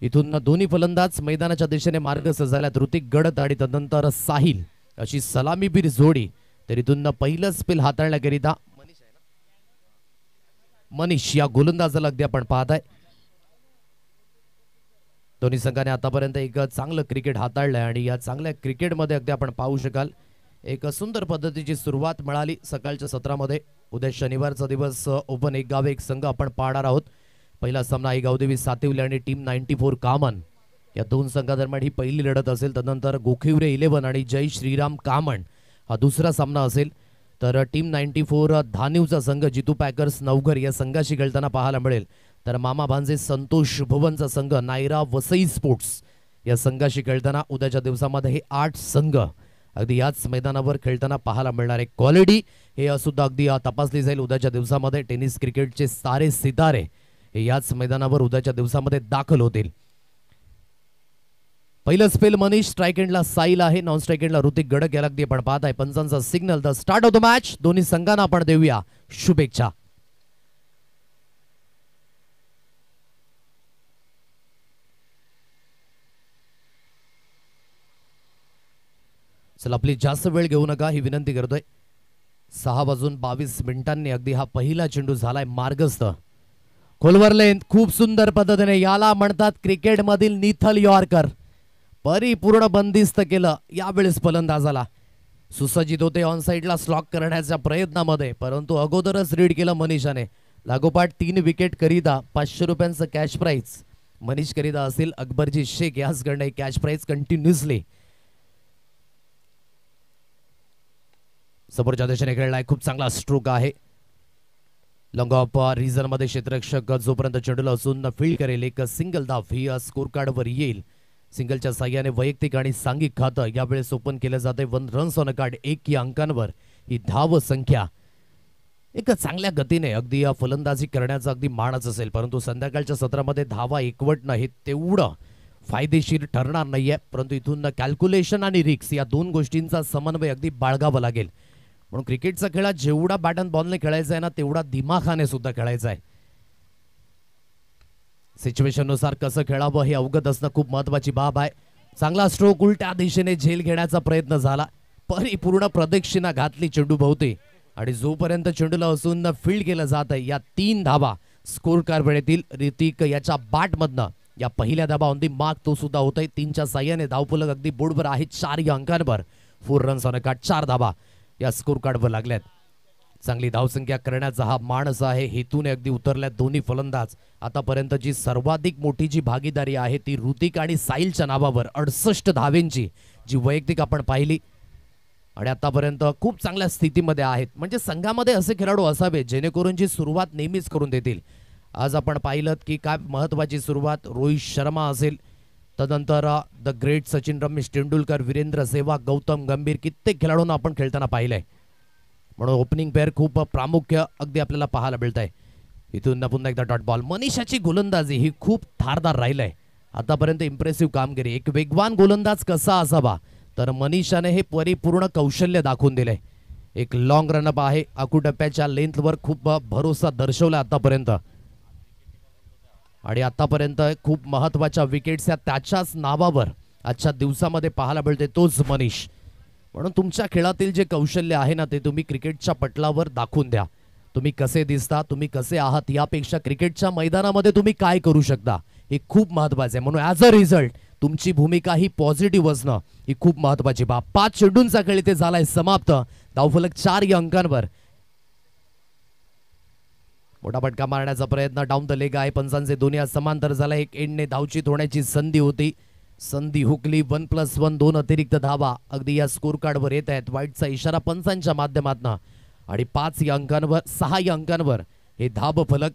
इथून दोन्ही फलंदाज मैदानाच्या दिशेने मार्गस्थ झाल्यात. ऋतिक गडद आणि तदनंतर साहिल अशी सलामीबीर जोडी. तर इथून पहिलं स्पेल हाताळण्याकरिता मनीष या गोलंदाजाला अगदी आपण पाहताय. दोन्ही संघाने आतापर्यंत एक चांगलं क्रिकेट हाताळलंय आणि या चांगल्या क्रिकेटमध्ये अगदी आपण पाहू शकाल एक सुंदर पद्धतीची सुरुवात मिळाली सकाळच्या सत्रामध्ये. उद्या शनिवारचा दिवस ओपन एक गाव एक संघ आपण पाहणार आहोत. पहिला सामना आई गावदेवी सातिवले आणि टीम 94 कामन या दोन संघादरम्यान ही पहिली लढत असेल. त्यानंतर गोखिवरे 11 आणि जय श्रीराम कामन हा दुसरा सामना असेल. तर टीम 94 धानिवचा संघ जितू पॅकर्स नवघर या संघाशी खेळताना पाहायला मिळेल. तर मामा भांजे संतोष भुवनचा संघ नायरा वसई स्पोर्ट्स या संघाशी खेळताना उद्याच्या दिवसामध्ये हे 8 संघ अगदी याच मैदानावर खेळताना पाहायला मिळणार आहे. क्वालिटी हे सुद्धा अगदी तपासली जाईल उद्याच्या दिवसामध्ये. टेनिस क्रिकेटचे सारे सितारे हे याच मैदानावर उद्याच्या दिवसामध्ये दाखल होतील. पहिलं स्पेल मनीष, स्ट्राइक एंडला साईल आहे, नॉन स्ट्राइक एंडला ऋतिक गडक याला अगदी आपण पाहत आहे. पंचांचा signal the start of the match. दोन्ही संघांना आपण देऊया शुभेच्छा. चला आपली जास्त वेळ घेऊ नका ही विनंती करतोय. 6:22 अगदी हा पहिला चेंडू झालाय मार्गस्थ. खोलवर लेंथ खूप सुंदर पद्धतीने याला म्हणतात क्रिकेट मधील निथल यॉर्कर. परिपूर्ण बंदिस्त केलं यावेळेस फलंदाजाला. सुसज्जित होते ऑन साइडला स्लॉक करण्याच्या प्रयत्नामध्ये परंतु अगोदरच रीड केलं मनीषाने. लागोपाठ 3 विकेट करिता 500 रुपयांचं कॅश प्राइज मनीष करिता असेल. अकबरजी शेख याचकडे कॅश प्राइज कंटिन्युअसली समोरच्या दिशेने खेळलाय. खूप चांगला स्ट्रोक आहे. लॉंग ऑफ रिझन मध्ये क्षेत्ररक्षक जोपर्यंत चेंडूला असून फील्ड करेल एक सिंगल धाव ही स्कोर कार्डवर येईल. सिंगलच्या साह्याने वैयक्तिक आणि सांघिक खातं यावेळेस ओपन केलं जाते. 1 रन्स ऑन अ कार्ड 1 या अंकांवर ही धाव संख्या एक चांगल्या गतीने अगदी फलंदाजी करण्याचा अगदी मानच असेल. परंतु संध्याकाळच्या सत्रामध्ये धावा एकवट नाही तेवढं फायदेशीर ठरणार नाहीये. परंतु इथून कॅल्क्युलेशन आणि रिक्स या दोन गोष्टींचा समन्वय अगदी बाळगावा लागेल. म्हणून क्रिकेटचा खेळ जेवढा बॅट अँड बॉलने खेळायचा आहे ना तेवढा दिमाखाने सुद्धा खेळायचा आहे. सिच्युएशन नुसार कसं खेळावं हे अवगत असणं खूप महत्वाची बाब आहे. चांगला स्ट्रोक उलट्या दिशेने झेल घेण्याचा प्रयत्न झाला. परिपूर्ण प्रदक्षिणा घातली चेंडू भोवती आणि जोपर्यंत चेंडूला असून फील्ड केलं जात आहे या 3 धावा स्कोर कार्ड वेळेतील ऋतिक याच्या बॅट मधनं या पहिल्या धावा ऑन दी मार्क तो सुद्धा होत आहे. 3च्या साह्याने धावफलक अगदी बोर्डवर आहे. 4 या अंकांवर 4 रन्स ऑन अ कार्ड 4 धावा या स्कोर कार्डवर लागल्यात. चांगली धावसंख्या करण्याचा हा माणस आहे. हेतूने अगदी उतरल्यात दोन्ही फलंदाज. आतापर्यंतची सर्वाधिक मोठी जी भागीदारी आहे ती ऋतिक आणि साहिलच्या नावावर 68 धावेंची जी वैयक्तिक आपण पाहिली आणि आतापर्यंत खूप चांगल्या स्थितीमध्ये आहेत. म्हणजे संघामध्ये असे खेळाडू असावे जेणेकरून जी सुरुवात नेहमीच करून देतील. आज आपण पाहिलं की काय महत्वाची सुरुवात रोहित शर्मा असेल, तदनंतर द ग्रेट सचिन रमेश तेंडुलकर, वीरेंद्र सेहवाग, गौतम गंभीर कित्येक खेळाडूंना आपण खेळताना पाहिलंय. म्हणून ओपनिंग पेअर खूप प्रामुख्य अगदी आपल्याला पाहायला मिळत आहे. इथून पुन्हा एकदा डॉट बॉल. मनीषाची गोलंदाजी ही खूप धारदार राहिलंय आतापर्यंत. इम्प्रेसिव्ह कामगिरी. एक वेगवान गोलंदाज कसा असावा तर मनीषाने हे परिपूर्ण कौशल्य दाखवून दिलंय. एक लॉंग रनअप आहे. आकुटप्प्याच्या लेंथवर खूप भरोसा दर्शवला आतापर्यंत आणि आतापर्यंत खूप महत्वाच्या विकेट्स या त्याच्याच नावावर आजच्या दिवसामध्ये पाहायला मिळते तोच मनीष. म्हणून तुमच्या खेळातील जे कौशल्य आहे ना ते तुम्ही क्रिकेटच्या पटलावर दाखवून द्या. तुम्ही कसे दिसता, तुम्ही कसे आहात यापेक्षा क्रिकेटच्या मैदानामध्ये तुम्ही काय करू शकता हे खूप महत्वाचं आहे. म्हणून ॲज अ रिझल्ट तुमची भूमिका ही पॉझिटिव्ह असणं ही खूप महत्वाची बाब. 5 चेंडूंचा खेळ इथे झालाय समाप्त. धावफलक 4 या अंकांवर. मोठा फटका मारण्याचा प्रयत्न डाऊन द लेग आहे. पंचांचे दोन्ही समांतर झाला. एक एंडने धावचीत होण्याची संधी होती. संधी हुकली. 1+1 2 अतिरिक्त धावा अगदी या स्कोर कार्डवर येत आहेत. वाईटचा इशारा पंचांच्या माध्यमातून आणि 5 या अंकांवर 6 या अंकांवर हे धाब फलक.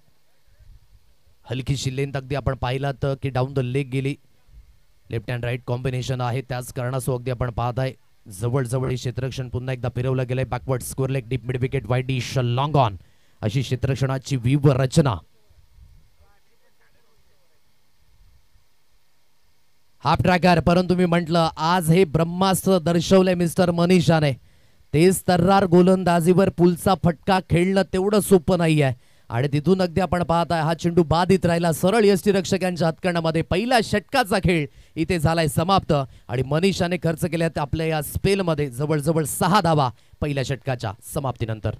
हलकीशी लेंथ अगदी आपण पाहिलात की डाऊन द लेग गेली. लेफ्ट अँड राईट कॉम्बिनेशन आहे त्याच कारणासो अगदी आपण पाहत आहे जवळ क्षेत्ररक्षण पुन्हा एकदा फिरवलं गेलंय. Backward score leg deep mid wicket wide dish long on अशी क्षेत्ररक्षणाची व्यूह रचना. Half tracker. परंतु मी म्हटलं आज हे ब्रह्मास्त्र दर्शवलंय मिस्टर मनीषाने. तेच तर्रार गोलंदाजीवर पुलचा फटका खेळणं तेवढं सोपं नाही आहे. आणि तिथून अगदी आपण पाहताय हा चेंडू बाधित राहिला. सरळ यष्टीरक्षकांच्या हातकंडामध्ये पहिल्या षटकाचा खेळ इथे झालाय समाप्त आणि मनीषाने खर्च केल्यात आपल्या या स्पेलमध्ये जवळजवळ 6 धावा पहिल्या षटकाच्या समाप्तीनंतर.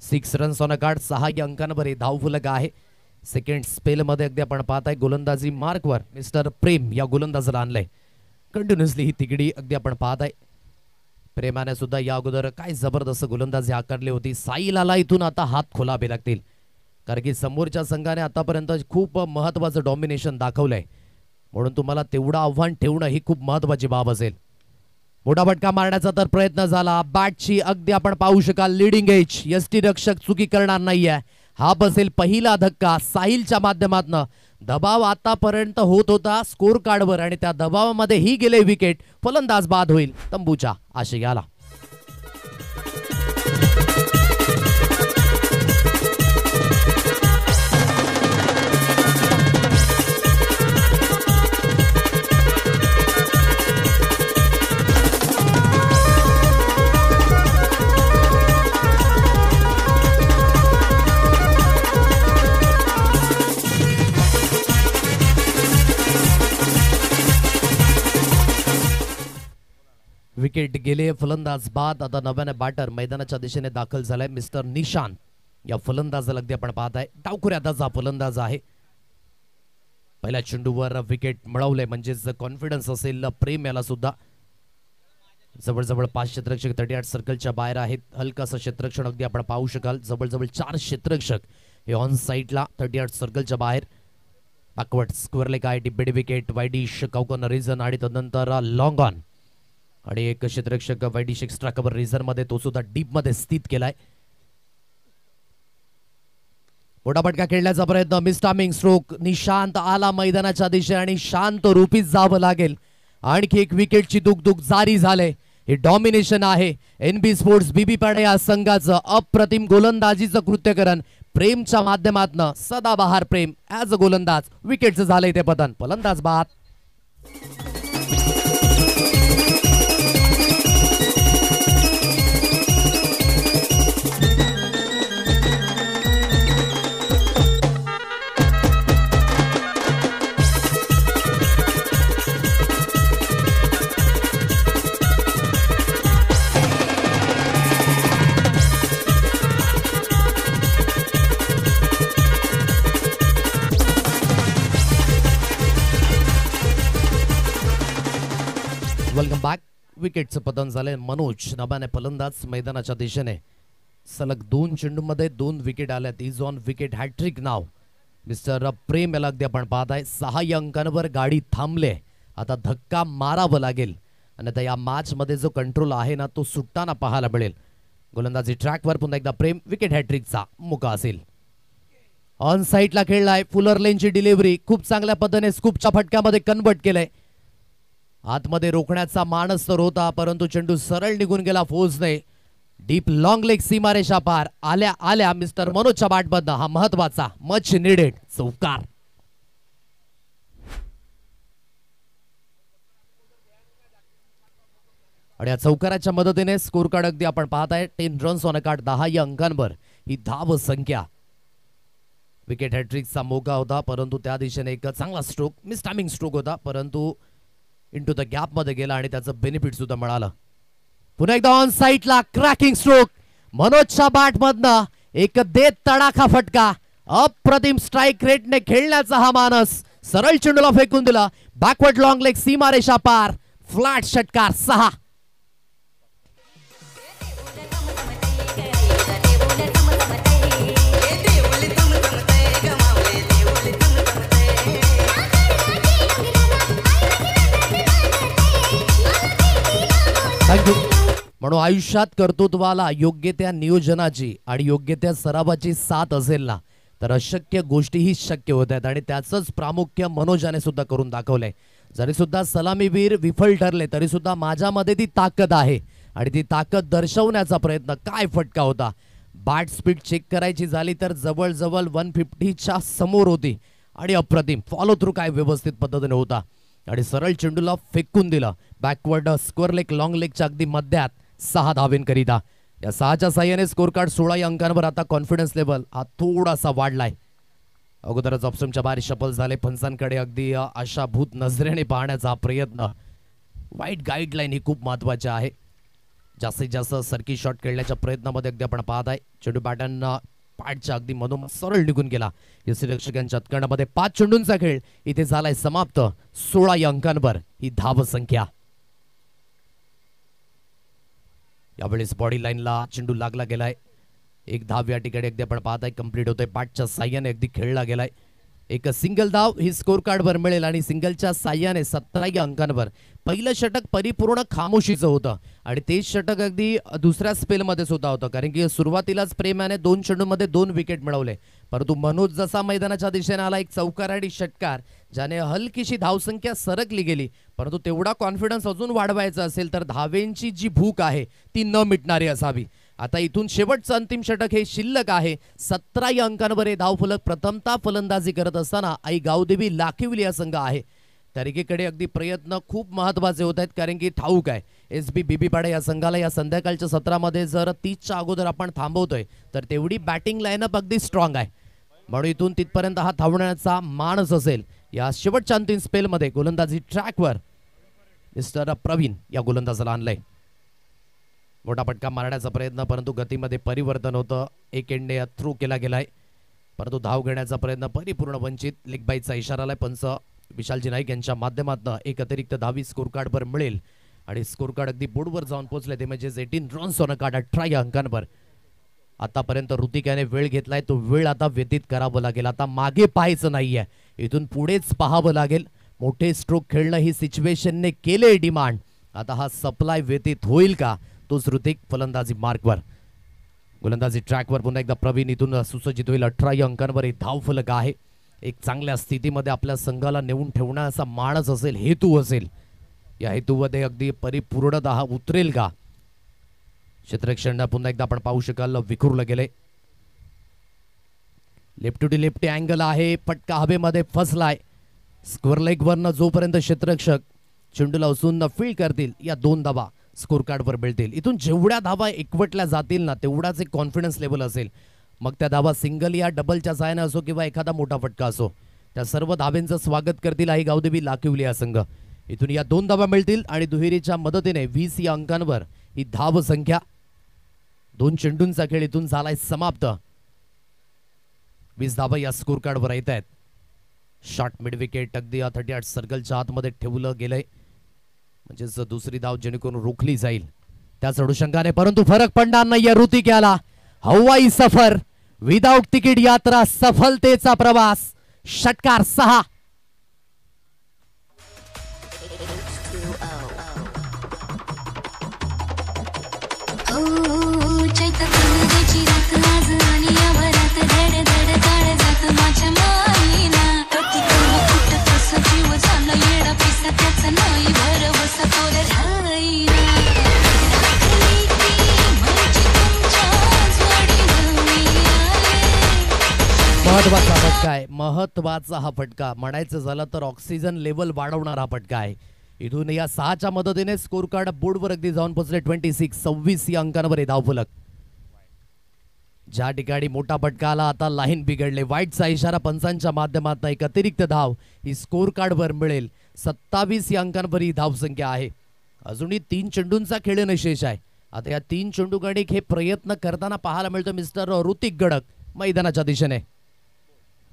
Six runs on a card. 6 अंकांवर धावफलक आहे. सेकंड स्पेलमध्ये अगदी आपण पाहताय गोलंदाजी मार्कवर मिस्टर प्रेम या गोलंदाजाला आणलंय. कंटिन्युअसली ही तिकडी अगदी आपण पाहताय. प्रेमाने सुद्धा या अगोदर काय जबरदस्त गोलंदाजी आकारली होती. साईलाला इथून आता हात खोलावे लागतील कारण की समोरच्या संघाने आतापर्यंत खूप महत्वाचं डॉमिनेशन दाखवलंय. म्हणून तुम्हाला तेवढं आव्हान ठेवणं ही खूप महत्वाची बाब असेल. मोठा फटका मारण्याचा तर प्रयत्न झाला. बॅटची अगदी आपण पाहू शकाल लीडिंग एज. यष्टीरक्षक चुकी करणार नाहीये. हा बसेल पहिला धक्का साहिलच्या माध्यमातून. दबाव आतापर्यंत होत होता स्कोर कार्डवर आणि त्या दबावामध्ये ही गेले विकेट. फलंदाज बाद होईल तंबूच्या आशयाला. विकेट गेले. फलंदाज बाद. आता नव्याने बॅटर मैदानाच्या दिशेने दाखल झालाय मिस्टर निशांत. या फलंदाजाला अगदी आपण पाहताय डावखुऱ्याचा फलंदाज आहे. पहिल्या चेंडूवर विकेट मिळवले म्हणजेच कॉन्फिडन्स असेल प्रेम याला सुद्धा. जवळजवळ 5 क्षेत्ररक्षक 38 सर्कलच्या बाहेर आहेत. हलकासं क्षेत्ररक्षण अगदी आपण पाहू शकाल. जवळजवळ 4 क्षेत्ररक्षक हे ऑन साईडला 38 सर्कलच्या बाहेर. बॅकवर्ड स्क्वेअर लेग आहे. डिबेड विकेट वाईडिश कौकन रिझन आणि तदनंतर लॉंग ऑन आणि एक क्षेत्ररक्षक वाईडिश एक्स्ट्रा कव्हर रिझन मध्ये तो सुद्धा डीप मध्ये स्थित केलाय. मोठा फटका खेळण्याचा प्रयत्न. मिसटायमिंग स्ट्रोक. निशांत आला मैदानाच्या दिशेने आणि शांत रूपीत जावं लागेल. आणखी एक विकेटची दुगदुग जारी झाले. हे डॉमिनेशन आहे एनबी स्पोर्ट्स बीबी पाडे या संघाचं. अप्रतिम गोलंदाजीचं कृत्यकरण प्रेमच्या माध्यमातून. सदाबहार प्रेम ऍज अ गोलंदाज. विकेटचं झालंय ते पतन. फलंदाज बाद. Welcome back. विकेटचं पतन झाले. मनोज नव्याने फलंदाज मैदानाच्या दिशेने. सलग 2 चेंडूमध्ये 2 विकेट आल्यात. इज ऑन विकेट हॅट्रिक नाव मिस्टर प्रेम याला अगदी आपण पाहताय. 6 अंकांवर गाडी थांबले. आता धक्का मारावं लागेल आणि आता या मॅच मध्ये जो कंट्रोल आहे ना तो सुटताना पाहायला मिळेल. गोलंदाजी ट्रॅकवर पुन्हा एकदा प्रेम. विकेट हॅट्रिकचा मुका असेल. ऑन साईडला खेळलाय. फुलर लेनची डिलिव्हरी खूप चांगल्या पद्धतीने स्कूपच्या फटक्यामध्ये कन्वर्ट केलंय. आतमध्ये रोखण्याचा मानस तर होता परंतु चेंडू सरळ निघून गेला फोर्सने. डीप लॉंग लेग सीमारेषा पार. आल्या आल्या मिस्टर मनोजच्या बॅटमधनं हा महत्वाचा मच निडेड चौकार. आणि या चौकाराच्या मदतीने स्कोर कार्ड अगदी आपण पाहताय 10 रन्स ऑन अ कार्ड. 10 या अंकांवर ही धाव संख्या. विकेट हॅट्रिकचा मोका होता परंतु त्या दिशेने एक चांगला स्ट्रोक मिसटायमिंग स्ट्रोक होता परंतु इंटू द गॅप मध्ये गेला आणि त्याचं बेनिफिट सुद्धा मिळालं. पुन्हा एकदा ऑन साईडला क्रॅकिंग स्ट्रोक. मनोजच्या बॅट मधनं एक देत तडाखा फटका. अप्रतिम स्ट्राइक रेटने खेळण्याचा हा मानस. सरळ चेंडूला फेकून दिला. बॅकवर्ड लॉंग लेग सीमारेषा पार. फ्लॅट षटकार 6. थँक्यू. म्हणून आयुष्यात कर्तृत्वाला योग्य त्या नियोजनाची आणि योग्य त्या सरावाची साथ असेल ना तर अशक्य गोष्टीही शक्य होत आहेत आणि त्याचंच प्रामुख्य मनोजाने सुद्धा करून दाखवलंय. जरी सुद्धा सलामीवीर विफल ठरले तरी सुद्धा माझ्यामध्ये ती ताकद आहे आणि ती ताकद दर्शवण्याचा प्रयत्न. काय फटका होता. बॅट स्पीड चेक करायची झाली तर जवळजवळ 150च्या समोर होती आणि अप्रतिम फॉलो थ्रू काय व्यवस्थित पद्धतीने होता आणि सरळ चेंडूला फेकून दिला. बॅकवर्ड स्क्वेअर लेग लॉंग लेगच्या अगदी मध्यात 6 धावेंकरिता. या 6च्या साह्याने स्कोर कार्ड 16 या अंकांवर आता कॉन्फिडन्स लेवल हा थोडासा वाढलाय. अगोदरच ऑप्शनच्या बाहेर शफल झाले. फणसांकडे अगदी आशाभूत नजरेने पाहण्याचा प्रयत्न. वाईट गाईडलाईन ही खूप महत्वाची आहे. जास्तीत जास्त सर्की शॉट खेळण्याच्या प्रयत्नामध्ये अगदी आपण पाहत आहे. चेंडू बॅटांना पाठच्या अगदी मधून सरळ निघून गेला. यष्टीरक्षकांच्या हातकंडामध्ये 5 चेंडूंचा खेळ इथे झालाय समाप्त. 16 या अंकांवर ही धाव संख्या. यावेळेस बॉडी लाईनला चेंडू लागला गेलाय. एक धाव या ठिकाणी अगदी आपण पाहताय कंप्लीट होतोय. पाठच्या साह्याने अगदी खेळला गेलाय. एक सिंगल धाव ही स्कोर कार्डवर मिळेल आणि सिंगलच्या साह्याने 17 या अंकांवर पहिलं षटक परिपूर्ण खामोशीचं होतं आणि तेच षटक अगदी दुसऱ्या स्पेलमध्ये सुद्धा होतं. कारण की सुरुवातीलाच प्रेमाने 2 चेंडूंमध्ये 2 विकेट मिळवले. परंतु मनोज जसा मैदानाच्या दिशेने आला, एक चौकार आणि षटकार ज्याने हलकीशी धावसंख्या सरकली गेली. परंतु तेवढा कॉन्फिडन्स अजून वाढवायचा असेल तर धावेंची जी भूक आहे ती न मिटणारी असावी. आता इथून शेवटचं अंतिम षटक हे शिल्लक आहे. 17 या अंकांवर हे धावफलक प्रथमतः फलंदाजी करत असताना आई गावदेवी लाखिवली हा संघ आहे. तारखेकडे अगदी प्रयत्न खूप महत्वाचे होत आहेत. कारण की ठाऊक आहे SB बीबीपाडा या संघाला या संध्याकाळच्या सत्रामध्ये जर 30च्या अगोदर आपण थांबवतोय तर तेवढी बॅटिंग लाईनअप अगदी स्ट्रॉंग आहे. म्हणून इथून तिथपर्यंत हा धावण्याचा मानस असेल. या शेवटच्या अंतिम स्पेलमध्ये गोलंदाजी ट्रॅकवर मिस्टर प्रवीण या गोलंदाजाला आणलंय. मोठा फटका मारण्याचा प्रयत्न परंतु गतीमध्ये परिवर्तन होतं. एक एंडे थ्रू केला गेलाय परंतु धाव घेण्याचा प्रयत्न परिपूर्ण वंचित. लेग बाईचा इशारा आलाय. पंच विशालजी नाईक यांच्या माध्यमातून एक अतिरिक्त धावी स्कोर कार्डवर मिळेल आणि स्कोर कार्ड अगदी बोर्डवर जाऊन पोहोचले. ते म्हणजे 18 रन्स ऑन अ कार्ड 18 या अंकांवर. आतापर्यंत ऋतिक याने वेळ घेतलाय. तो वेळ आता व्यतीत करावा लागेल. आता मागे पाहायचं नाहीये, इथून पुढेच पाहावं लागेल. मोठे स्ट्रोक खेळणं ही सिच्युएशनने केले डिमांड. आता हा सप्लाय व्यतीत होईल का? तोच ऋतिक फलंदाजी मार्कवर. गोलंदाजी ट्रॅकवर पुन्हा एकदा प्रवीण इथून सुसज्जित होईल. 18 या अंकांवर एक धाव फलक आहे. एक चांगल्या स्थितीमध्ये आपल्या संघाला नेऊन ठेवण्याचा मानस असेल, हेतू असेल. या हेतूमध्ये अगदी परिपूर्णतः उतरेल का? क्षेत्ररक्षण पुन्हा एकदा आपण पाहू शकाल विखुरलं गेले. लेफ्ट टू लेफ्ट अँगल आहे. फटका हवेमध्ये फसलाय. स्क्वेअर लेग वरनं जोपर्यंत क्षेत्ररक्षक चेंडूला उचलून फील्ड करतील या 2 धावा स्कोर कार्डवर मिळतील. इथून जेवढ्या धावा एकवटल्या जातील ना तेवढाच एक कॉन्फिडन्स लेवल असेल. मग त्या धावा सिंगल या डबलच्या साहाय्याने असो किंवा एखादा मोठा फटका असो, त्या सर्व धाव्यांचं स्वागत करतील आई गावदेवी लाखिवली हा संघ. इथून या 2 धावा मिळतील आणि दुहेरीच्या मदतीने 20 या अंकांवर ही धाव संख्या. 2 चेंडूंचा खेळ इथून झालाय समाप्त. 20 धावा या स्कोर कार्डवर येत आहेत. शॉट मिड विकेट अगदी 38 सर्कलच्या आतमध्ये ठेवलं गेलंय. म्हणजेच दुसरी धाव जेणेकरून रोखली जाईल त्याच अनुषंगाने. परंतु फरक पडणार नाही. ऋतिक याला हवाई सफर विदाउट तिकीट यात्रा सफलतेचा प्रवास. षटकार 6. महत्वाचा फटका आहे. महत्वाचा हा फटका म्हणायचं झालं तर ऑक्सिजन लेवल वाढवणारा हा फटका आहे. इथून या 6च्या मदतीने स्कोर कार्ड बोर्डवर अगदी जाऊन पोहोचले. 26 या अंकांवर धाव फलक. ज्या ठिकाणी मोठा फटका आला आता लाईन बिघडले. वाईटचा इशारा पंचांच्या माध्यमातून एक अतिरिक्त धाव ही स्कोर कार्डवर मिळेल. 27 या अंकांवर ही धाव संख्या आहे. अजूनही 3 चेंडूंचा खेळ निशेष आहे. आता या 3 चेंडू गणिक हे प्रयत्न करताना पाहायला मिळतो मिस्टर ऋतिक गडक मैदानाच्या दिशेने.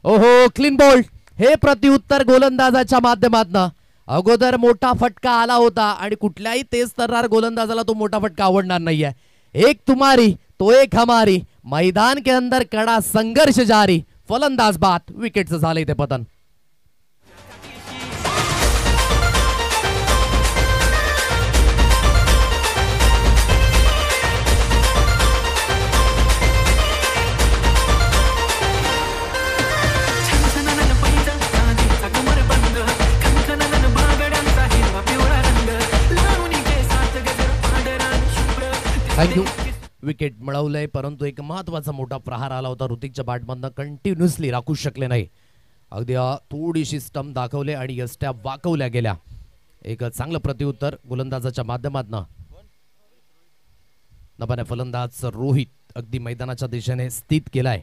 ओहो, क्लीन बोल्ड. हे प्रत्युत्तर गोलंदाजाच्या माध्यमातून. अगोदर मोठा फटका आला होता आणि कुठल्याही तेज तर्रार गोलंदाजाला तो मोठा फटका आवडणार नाहीये. एक तुम्हारी तो एक हमारी, मैदान के अंदर कड़ा संघर्ष जारी. फलंदाज बाद. विकेटचं झालंय ते पतन. थँक्यू. विकेट मिळवलंय परंतु एक महत्वाचा मोठा प्रहार आला होता ऋतिकच्या बॅटमधनं. कंटिन्युअसली राखू शकले नाही. अगदी थोडीशी स्टंप दाखवले आणि यष्ट्या वाकवल्या गेल्या. एक चांगलं प्रत्युत्तर गोलंदाजाच्या माध्यमातून. नव्याने फलंदाज रोहित अगदी मैदानाच्या दिशेने स्थित केलाय.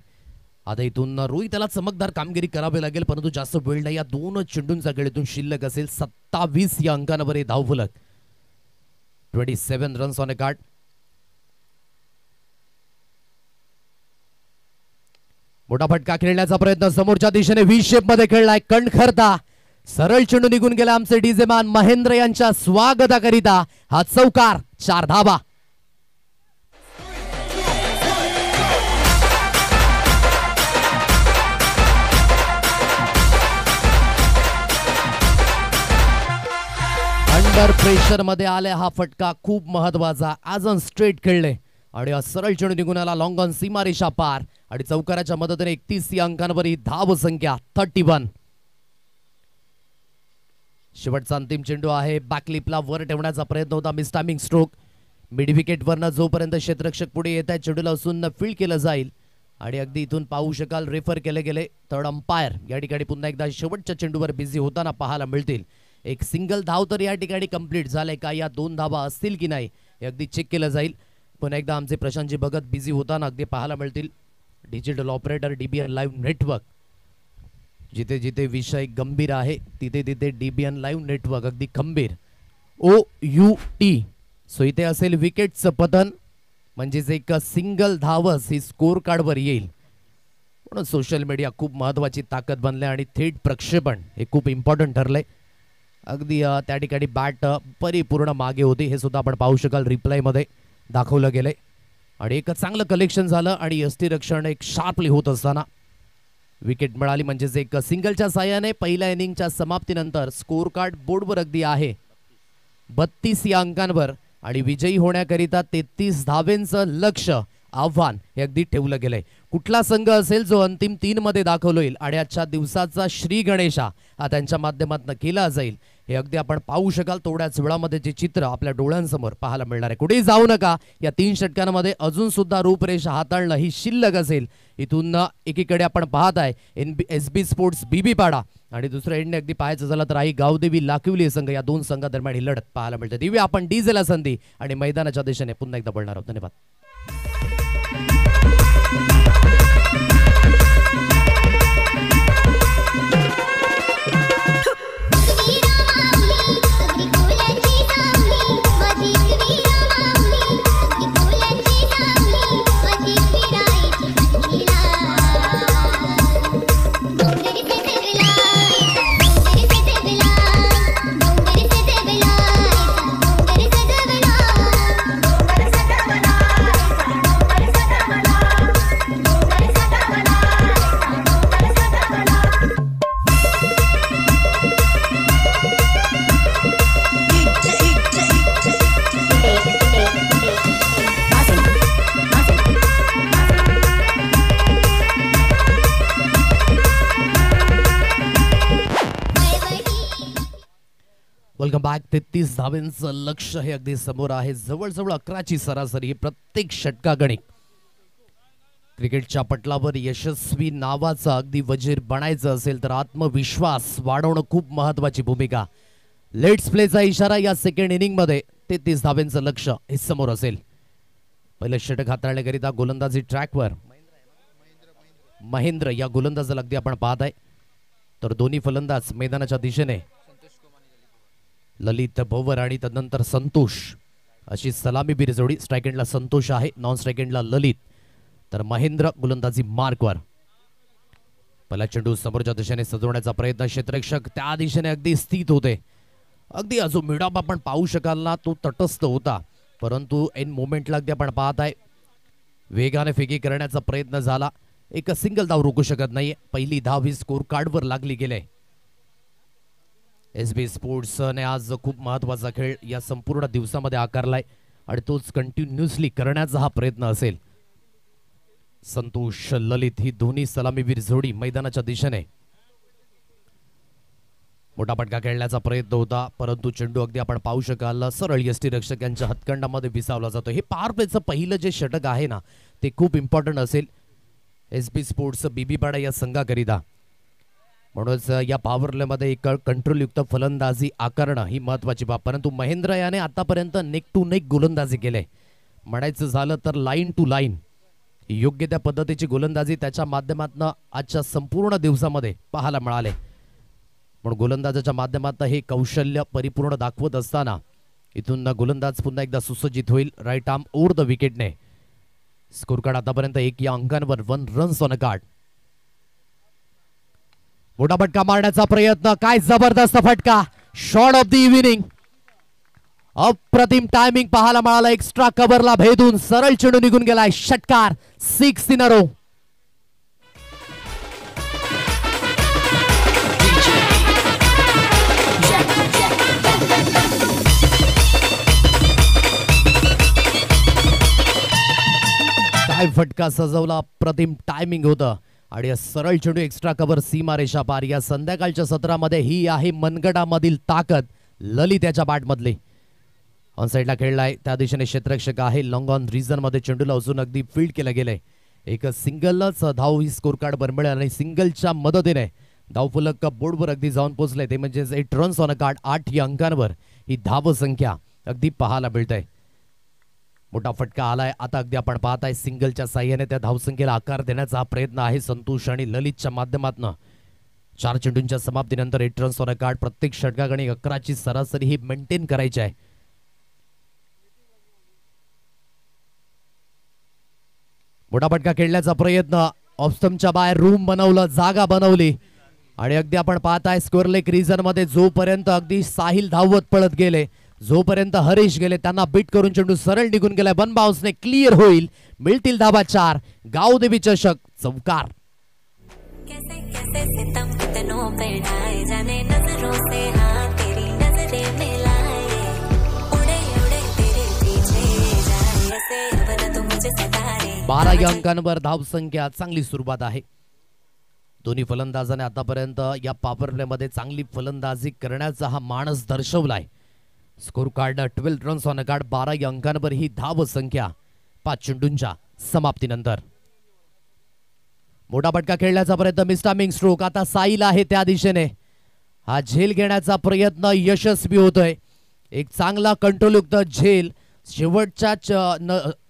आता इथून रोहितला चमकदार कामगिरी करावी लागेल, परंतु जास्त वेळ नाही. या दोन चेंडूंचा खेळीतून शिल्लक असेल 27 या अंकांवर हे धावफलक. 27 रन्स ऑन अ कार्ड. मोठा फटका खेळण्याचा प्रयत्न समोरच्या दिशेने व्ही शेप मध्ये खेळलाय. कणखरता सरळ चेंडू निघून गेला. आमचे डीजेमान महेंद्र यांच्या स्वागताकरिता हा चौकार, 4 धावा. अंडर प्रेशर मध्ये आले हा फटका खूप महत्वाचा. आजन स्ट्रेट खेळले आणि सरळ चेंडू निघून आला लॉंग ऑन सीमारेषा पार आणि चौकाराच्या मदतीने 31 या अंकांवर ही धाव संख्या 31. शेवटचा अंतिम चेंडू आहे. बॅकलिपला वर ठेवण्याचा प्रयत्न होता. Miss timing stroke. Mid wicket वरनं जोपर्यंत क्षेत्ररक्षक पुढे येत आहे चेंडूला उचलून फील्ड केलं जाईल आणि अगदी इथून पाहू शकाल रेफर केले गेले. थर्ड अंपायर या ठिकाणी पुन्हा एकदा शेवटच्या चेंडूवर बिझी होताना पाहायला मिळतील. एक सिंगल धाव तर या ठिकाणी कंप्लीट झाले का, या 2 धावा असतील की नाही हे अगदी चेक केलं जाईल. पुन्हा एकदा आमचे प्रशांतजी भगत बिझी होताना अगदी पाहायला मिळतील. Digital operator DBN live network. जिथे जिथे विषय गंभीर आहे तिथे तिथे डीबीएन लाईव्ह नेटवर्क अगदी खंबीर. OUT. सो इथे असेल विकेटचं पतन, म्हणजेच एक सिंगल धावच ही स्कोर कार्डवर येईल. म्हणून सोशल मीडिया खूप महत्वाची ताकद बनले आणि थेट प्रक्षेपण हे खूप इम्पॉर्टंट ठरलंय. अगदी त्या ठिकाणी बॅट परिपूर्ण मागे होती हे सुद्धा आपण पाहू शकाल. रिप्लाय मध्ये दाखवलं गेलंय आणि एक चांगलं कलेक्शन झालं आणि यष्टीरक्षण एक शार्पली होत असताना विकेट मिळाली. म्हणजेच एक सिंगलच्या साहाय्याने पहिल्या इनिंगच्या समाप्तीनंतर स्कोर कार्ड बोर्डवर अगदी आहे 32 या अंकांवर आणि विजयी होण्याकरिता 33 धावेंचं लक्ष्य आव्हान हे अगदी ठेवलं गेलंय. कुठला संघ असेल जो अंतिम 3 मध्ये दाखवला येईल आणि आजच्या दिवसाचा श्री गणेशा हा त्यांच्या माध्यमातून केला जाईल हे अगदी आपण पाहू शकाल. थोड्याच वेळामध्ये जे चित्र आपल्या डोळ्यांसमोर पाहायला मिळणार आहे. कुठेही जाऊ नका. या 3 षटकांमध्ये अजून सुद्धा रूपरेषा हाताळणं ही शिल्लक असेल. इथून एकीकडे आपण पाहत आहे SB स्पोर्ट्स बीबी पाडा आणि दुसऱ्या एंडने अगदी पाहायचं झालं तर आई गावदेवी लाकिवली संघ. या 2 संघादरम्यान ही लढत पाहायला मिळते. दिव्या आपण डीजेला संधी आणि मैदानाच्या दिशेने पुन्हा एकदा बोलणार आहोत. धन्यवाद. Welcome back. 33 धावेंचं लक्ष्य हे अगदी समोर आहे. जवळजवळ 11ची सरासरी प्रत्येक षटकागणिक. क्रिकेटच्या पटलावर यशस्वी नावाचा अगदी वजीर बनायचं असेल तर आत्मविश्वास वाढवणं खूप महत्वाची भूमिका. लेट्स प्लेचा इशारा या सेकंड इनिंग मध्ये 33 धावेंचं लक्ष्य हे समोर असेल. पहिलं षटक हाताळण्याकरिता गोलंदाजी ट्रॅकवर महेंद्र या गोलंदाजाला अगदी आपण पाहत आहे. तर दोन्ही फलंदाज मैदानाच्या दिशेने ललित भोवर आणि तदनंतर संतोष अशी सलामीवीर जोडी. स्ट्राइक एंडला संतोष आहे, नॉन स्ट्राइक एंडला ललित. तर महेंद्र गोलंदाजी मार्कवर. पहिला चेंडू समोरच्या दिशेने सजवण्याचा प्रयत्न. क्षेत्ररक्षक त्या दिशेने अगदी स्थित होते. अगदी जो मिडअप आपण पाहू शकाल ना तो तटस्थ होता, परंतु एन मोमेंटला अगदी आपण पाहत आहे वेगाने फेकी करण्याचा प्रयत्न झाला. एक सिंगल धाव रोखू शकत नाही. पहिली धाव ही स्कोर कार्डवर लागली गेले. SB स्पोर्ट्सने आज खूप महत्वाचा खेळ या संपूर्ण दिवसामध्ये आकारलाय आणि तोच कंटिन्युअसली करण्याचा हा प्रयत्न असेल. संतोष ललित ही दोन्ही सलामीवीर जोडी मैदानाच्या दिशेने. मोठा फटका खेळण्याचा प्रयत्न होता, परंतु चेंडू अगदी आपण पाहू शकाल सरळ यष्टीरक्षक यांच्या हातखंडामध्ये विसावला जातो. हे पॉवर प्लेचं पहिलं जे षटक आहे ना ते खूप इम्पॉर्टंट असेल SB स्पोर्ट्स बीबी पाडा या संघाकरिता. म्हणूनच या पॉवर प्लेमध्ये एक कंट्रोलयुक्त फलंदाजी आकारणं ही महत्वाची बाब. परंतु महेंद्र याने आतापर्यंत नेक टू नेक गोलंदाजी केले, म्हणायचं झालं तर लाईन टू लाईन योग्य त्या पद्धतीची गोलंदाजी त्याच्या माध्यमातून आजच्या संपूर्ण दिवसामध्ये पाहायला मिळाले. पण गोलंदाजाच्या माध्यमातून हे कौशल्य परिपूर्ण दाखवत असताना इथून गोलंदाज पुन्हा एकदा सुसज्जित होईल. राईट आर्म ओव्हर द विकेटने. स्कोर कार्ड आतापर्यंत 1 या अंकांवर 1 रन्स ऑन अ कार्ड. मोठा फटका मारण्याचा प्रयत्न. काय जबरदस्त फटका. Shot of the evening. अप्रतिम टायमिंग पाहायला मिळाला. एक्स्ट्रा कव्हरला भेदून सरळ चेंडू निघून गेलाय. षटकार. 6 इन अ रो. काय फटका सजवला. अप्रतिम टायमिंग होतं आणि सरळ चेंडू एक्स्ट्रा कव्हर सीमारेषा पार. या संध्याकाळच्या सत्रामध्ये ही आहे मनगटामधील ताकद. ललित याच्या बॅटमधली ऑन साइडला खेळलाय. त्या दिशेने क्षेत्ररक्षक आहे. लॉंग ऑन रिझन मध्ये चेंडूला अजून अगदी फील्ड केलं गेलंय. एक सिंगलच धाव ही स्कोर कार्ड वर मिळेल आणि सिंगलच्या मदतीने धावफलक बोर्डवर अगदी जाऊन पोहोचले. ते म्हणजे 8 रन्स ऑन अ कार्ड. 8 या अंकांवर ही धाव संख्या अगदी पाहायला मिळते. मोठा फटका आलाय. आता अगदी आपण पाहताय सिंगलच्या साह्याने त्या धावसंख्येला आकार देण्याचा हा प्रयत्न आहे संतोष आणि ललितच्या माध्यमातून. 4 चेंडूंच्या समाप्तीनंतर 8 रन्स ऑन अ कार्ड. प्रत्येक षटकागणी 11ची सरासरी ही मेंटेन करायची आहे. मोठा फटका खेळण्याचा प्रयत्न. ऑफस्टमच्या बाहेर रूम बनवलं, जागा बनवली आणि अगदी आपण पाहताय स्क्वेअर लेग रिजन मध्ये जोपर्यंत अगदी साहिल धावत पळत गेले, जोपर्यंत हरीश गेले, त्यांना बीट करून चेंडू सरळ निघून गेलाय. वन बाउन्सने क्लिअर होईल. मिळतील धावा 4. गावदेवी चषक चौकार. बारा या अंकांवर धावसंख्या. चांगली सुरुवात आहे. दोन्ही फलंदाजाने आतापर्यंत या पॉवर प्ले मध्ये चांगली फलंदाजी करण्याचा हा मानस दर्शवलाय. Score card 12 runs on a card. 12 या अंकांवर ही धाव संख्या 5 चेंडूंच्या समाप्तीनंतर. मोठा फटका खेळण्याचा प्रयत्न. मिस्टामिंग स्ट्रोक. आता साईल आहे त्या दिशेने. हा झेल घेण्याचा प्रयत्न यशस्वी होतोय. एक चांगला कंट्रोलयुक्त झेल. शेवटच्या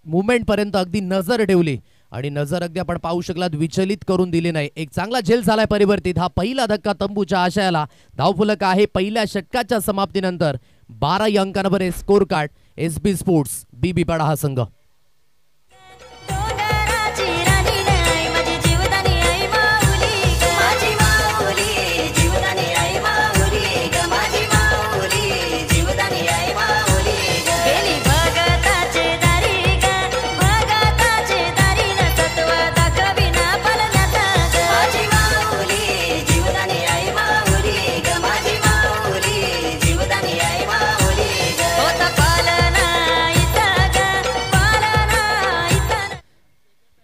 मुवमेंट पर्यंत अगदी नजर ठेवली आणि नजर अगदी आपण पाहू शकलात विचलित करून दिली नाही. एक चांगला झेल झालाय परिवर्तित. हा पहिला धक्का तंबूच्या आशयाला. धावफलक आहे पहिल्या षटकाच्या समाप्तीनंतर. 12 या अंकांवर score card. SB sports BB पाडा हा संघ.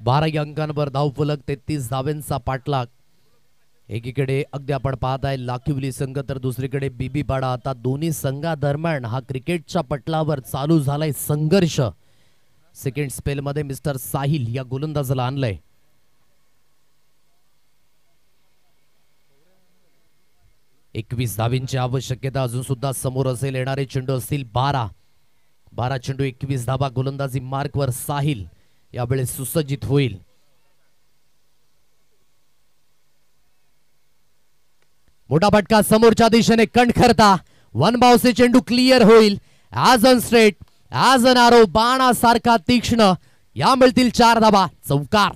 बारा या अंकांवर धावफलक. 33 धावांचा पाठलाग. एकीकडे अगदी आपण पाहताय लाखिवली संघ तर दुसरीकडे बीबी पाडा. आता दोन्ही संघादरम्यान हा क्रिकेटच्या पटलावर चालू झालाय संघर्ष. सेकंड स्पेल मध्ये मिस्टर साहिल या गोलंदाजाला आणलंय. एकवीस धावींची आवश्यकता अजून सुद्धा समोर असेल. येणारे चेंडू असतील 12 चेंडू 21 धावा. गोलंदाजी मार्कवर साहिल यावेळेस सुसज्जित होईल. मोठा फटका समोरच्या दिशेने कणखरता. वन बाउन्सचे चेंडू क्लिअर होईल. As an straight, as an arrow, बाणासारखा तीक्ष्ण. या मिळतील 4 धावा. चौकार.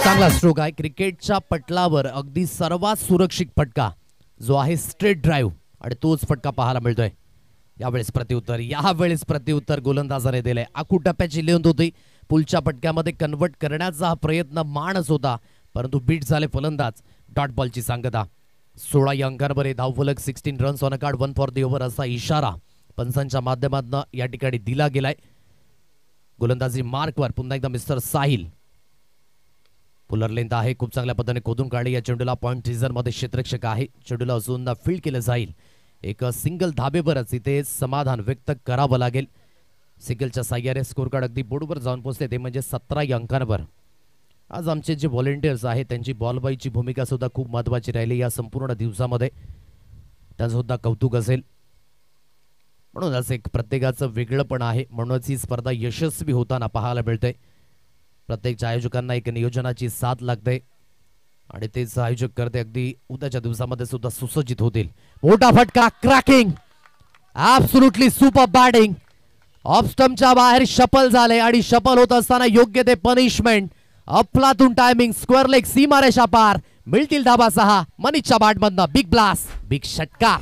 चांगला स्ट्रोक आहे. क्रिकेटच्या पटलावर अगदी सर्वात सुरक्षित फटका जो आहे स्ट्रेट ड्राईव्ह आणि तोच फटका पाहायला मिळतोय. यावेळेस प्रत्युत्तर गोलंदाजाने दिले. आखूड टप्प्याची लेंथ होती. पुलच्या फटक्यामध्ये कन्वर्ट करण्याचा हा प्रयत्न माणस होता परंतु बीट झाले फलंदाज. डॉट बॉलची सांगता. 16 या अंकांवर धावफलक. 16 runs on a card. 1 for the over असा इशारा पंचांच्या माध्यमातून या ठिकाणी दिला गेलाय. गोलंदाजी मार्कवर पुन्हा एकदा मिस्टर साहिल. पुलर लेंथ आहे. खूप चांगल्या पद्धतीने खोदून काढली. या चेंडूला पॉइंट रिझन मध्ये क्षेत्ररक्षक आहे. चेंडूला अजून फील्ड केलं जाईल. एक सिंगल धाबेवरच इथे समाधान व्यक्त करावं लागेल. सिंगलच्या साह्याने स्कोर कार्ड अगदी बोर्डवर जाऊन पोहोचले. ते म्हणजे 17 या अंकांवर आज आमचे जे व्हॉलेंटियर्स आहेत त्यांची बॉल बॉयची भूमिका सुद्धा खूप महत्त्वाची राहिली या संपूर्ण दिवसामध्ये, त्यांचं सुद्धा कौतुक असेल. म्हणूनच एक प्रत्येकाचं वेगळंपण आहे, म्हणूनच ही स्पर्धा यशस्वी होताना पाहायला मिळते. प्रत्येक आयोजकांना एक नियोजनाची साथ लागते आणि तेच आयोजक करते अगदी उद्याच्या दिवसामध्ये सुद्धा सुसज्जित होतील. मोठा फटका, cracking, absolutely super batting. Off स्टंपच्या बाहेर शफल झाले आणि शफल होत असताना योग्य ते पनिशमेंट. अफलातून टायमिंग, स्क्वेअर लेग, सीमारेषा पार. मिळतील धाबा 6 मनीषच्या बॅटमधनं. बिग ब्लास्ट, बिग षटकार.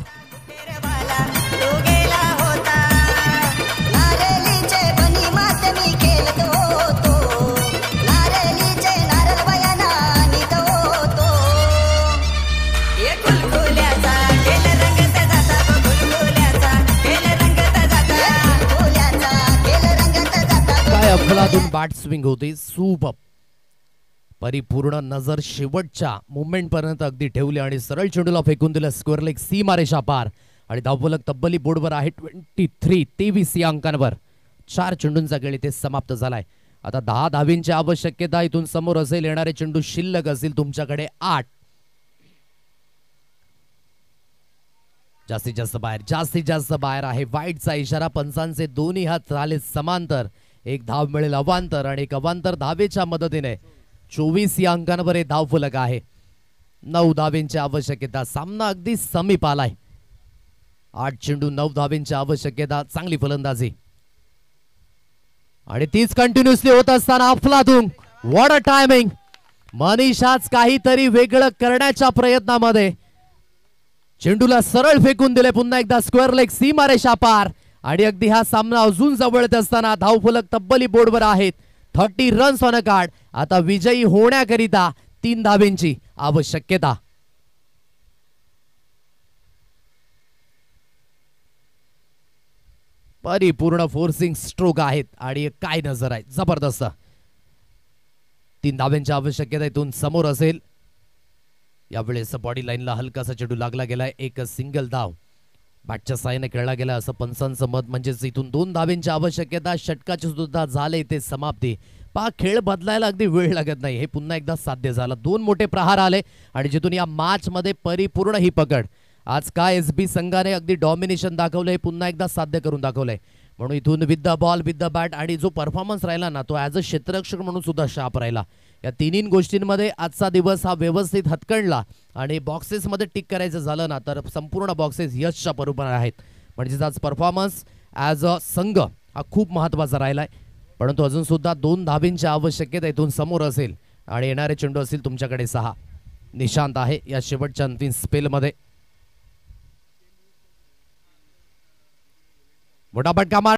अफलातून बॅट स्विंग होते, सुपर. परिपूर्ण नजर शेवटच्या मुवमेंट पर्यंत अगदी ठेवली आणि सरळ चेंडूला फेकून दिलं. स्क्वेअर लेग, सीमारेषा पार आणि धावफलक तब्बली बोर्डवर आहे 23 या अंकांवर. 4 चेंडूंचा खेळ इथे समाप्त झालाय. आता 10 धावींची आवश्यकता इथून समोर असेल. येणारे चेंडू शिल्लक असतील तुमच्याकडे 8. जास्तीत जास्त बाहेर आहे. वाईटचा इशारा. पंचांचे दोन्ही हात झाले समांतर. एक धाव मिळेल अवांतर आणि एक अवांतर धावेच्या मदतीने 24 या अंकांवर हे धावफलक आहे. 9 धावेंची आवश्यकता. सामना अगदी समीप आलाय. 8 चेंडू 9 धावेंची आवश्यकता. चांगली फलंदाजी आणि तीच कंटिन्युअसली होत असताना अफलातून. What a timing. मनीषाच काहीतरी वेगळं करण्याच्या प्रयत्नामध्ये चेंडूला सरळ फेकून दिले. पुन्हा एकदा स्क्वेअर लेग, सीमारेषा पार आणि अगदी हा सामना अजून जवळत असताना धावफलक तब्बली बोर्डवर आहेत. 30 रन्स ऑन अ कार्ड. आता विजयी होण्याकरिता 3 धावेंची आवश्यकता. परिपूर्ण फोर्सिंग स्ट्रोक आहेत आणि काय नजर आहे, जबरदस्त. 3 धावेंची आवश्यकता इथून समोर असेल. यावेळेस बॉडी लाईनला हलकासा चेंडू लागला गेलाय. एक सिंगल धाव बॅटच्या साहाय्याने खेळला गेला असं पंचांचं मत. म्हणजेच इथून 2 धावेंची आवश्यकता. षटकाची सुद्धा झाले इथे समाप्ती. खेळ बदलायला अगदी वेळ लागत नाही. हे पुन्हा एकदा साध्य झालं. 2 मोठे प्रहार आले आणि जिथून या मॅच मध्ये परिपूर्ण ही पकड. आज काय एसबी संघाने अगदी डॉमिनेशन दाखवलंय, पुन्हा एकदा साध्य करून दाखवलंय. म्हणून इथून with the ball, with the bat आणि जो परफॉर्मन्स राहिला ना तो ॲज अ क्षेत्ररक्षक म्हणून सुद्धा शार्प राहिला. या तिन्ही गोष्टींमध्ये आजचा दिवस हा व्यवस्थित हतकंडला आणि बॉक्सेसमध्ये टिक करायचं झालं ना तर संपूर्ण बॉक्सेस यशच्या बरोबर आहेत. म्हणजे आज परफॉर्मन्स ॲज अ संघ हा खूप महत्त्वाचा राहिलाय. परंतु अजून सुद्धा 2 धावेंची आवश्यकता इथून समोर असेल आणि येणारे चेंडू असतील तुमच्याकडे 6. निशांत आहे या शेवटच्या अंतिम स्पेलमध्ये. मोठा फटका मार.